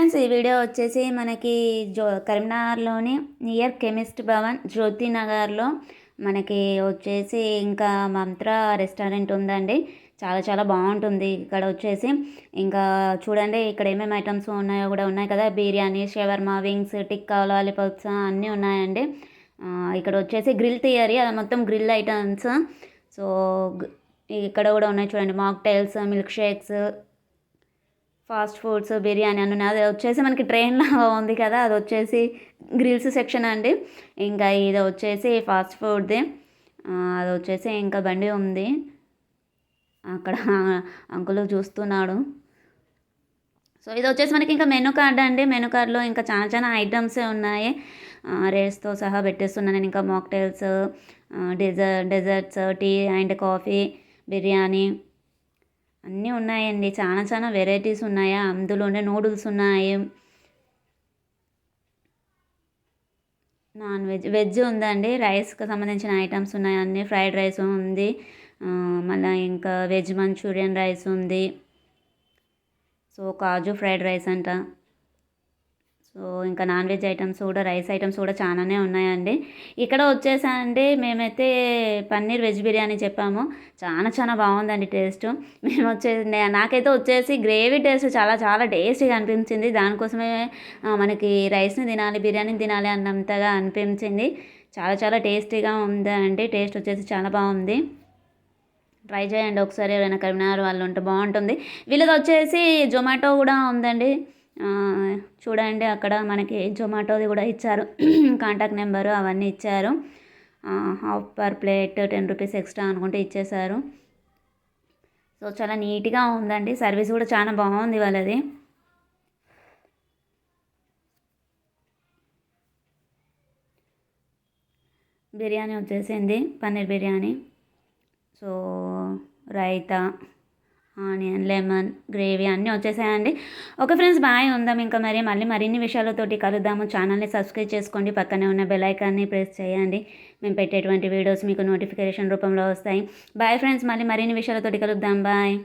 Friends, ఈ video వచ్చేసి మనకి కరీంనగర్లోని నియర్ కెమిస్ట్ భవన్ జ్యోతి నగర్లో మనకి వచ్చేసి ఇంకా మంత్ర రెస్టారెంట్ ఉందండి. చాలా చాలా బాగుంటుంది ఇక్కడ వచ్చేసి. ఇంకా చూడండి ఇక్కడ ఏమేమి ఐటమ్స్ ఉన్నాయో కూడా ఉన్నాయి కదా. Biryani, shawarma, wings, tikka, lollipops అన్నీ ఉన్నాయండి. ఇక్కడ వచ్చేసి గ్రిల్ థియరీ, అది మొత్తం గ్రిల్ ఐటమ్స్. సో ఇక్కడ కూడా ఉన్నాయి చూడండి, mocktails, milk shakes, fast foods, biryani అని ఉన్నాయి. అది వచ్చేసి మనకి ట్రైన్లో ఉంది కదా, అది వచ్చేసి గ్రిల్స్ సెక్షన్ అండి. ఇంకా ఇది వచ్చేసి ఫాస్ట్ ఫుడ్ది. అది వచ్చేసి ఇంకా బండి ఉంది అక్కడ, అంకుల్ చూస్తున్నాడు. సో ఇది వచ్చేసి మనకి ఇంకా మెనూ కార్డ్ అండి. మెనూ కార్డ్లో ఇంకా చాలా చాలా ఐటమ్సే ఉన్నాయి. రేట్స్తో సహా పెట్టేస్తున్నాను నేను. ఇంకా mocktails, desserts, tea and coffee, biryani అన్నీ ఉన్నాయండి. చాలా చాలా వెరైటీస్ ఉన్నాయి. అందులోనే నూడిల్స్ ఉన్నాయి, నాన్ వెజ్, వెజ్ ఉందండి. రైస్కి సంబంధించిన ఐటమ్స్ ఉన్నాయి అన్నీ. ఫ్రైడ్ రైస్ ఉంది, మళ్ళీ ఇంకా వెజ్ మంచూరియన్ రైస్ ఉంది. సో కాజు ఫ్రైడ్ రైస్ అంట. సో ఇంకా నాన్ వెజ్ ఐటమ్స్ కూడా, రైస్ ఐటమ్స్ కూడా చాలానే ఉన్నాయండి. ఇక్కడ వచ్చేసండి మేమైతే పన్నీర్ వెజ్ బిర్యానీ చెప్పాము. చాలా చాలా బాగుందండి టేస్ట్. మేము వచ్చేసి నాకైతే వచ్చేసి గ్రేవీ టేస్ట్ చాలా చాలా టేస్టీగా అనిపించింది. దానికోసమే మనకి రైస్ని తినాలి, బిర్యానీని తినాలి అన్నంతగా అనిపించింది. చాలా చాలా టేస్టీగా ఉందండి. టేస్ట్ వచ్చేసి చాలా బాగుంది. ట్రై చేయండి ఒకసారి, ఎవరైనా కరీంనగర్ వాళ్ళు ఉంటే బాగుంటుంది. వీళ్ళది వచ్చేసి జొమాటో కూడా ఉందండి. చూడండి అక్కడ మనకి జొమాటోది కూడా ఇచ్చారు, కాంటాక్ట్ నెంబరు అవన్నీ ఇచ్చారు. Half per plate 10 rupees extra అనుకుంటే ఇచ్చేశారు. సో చాలా నీట్గా ఉందండి. సర్వీస్ కూడా చాలా బాగుంది వాళ్ళది. బిర్యానీ వచ్చేసింది paneer biryani. So raita, onion, lemon, gravy అన్నీ వచ్చేసాయండి. Okay friends, bye. ఉందాం ఇంకా మళ్ళీ మరిన్ని విషయాలతోటి కలుద్దాము. ఛానల్ని సబ్స్క్రైబ్ చేసుకోండి, పక్కనే ఉన్న బెల్ ఐకాన్ని ప్రెస్ చేయండి. మేము పెట్టేటువంటి వీడియోస్ మీకు నోటిఫికేషన్ రూపంలో వస్తాయి. బాయ్ ఫ్రెండ్స్, మరిన్ని విషయాలతోటి కలుద్దాం. బాయ్.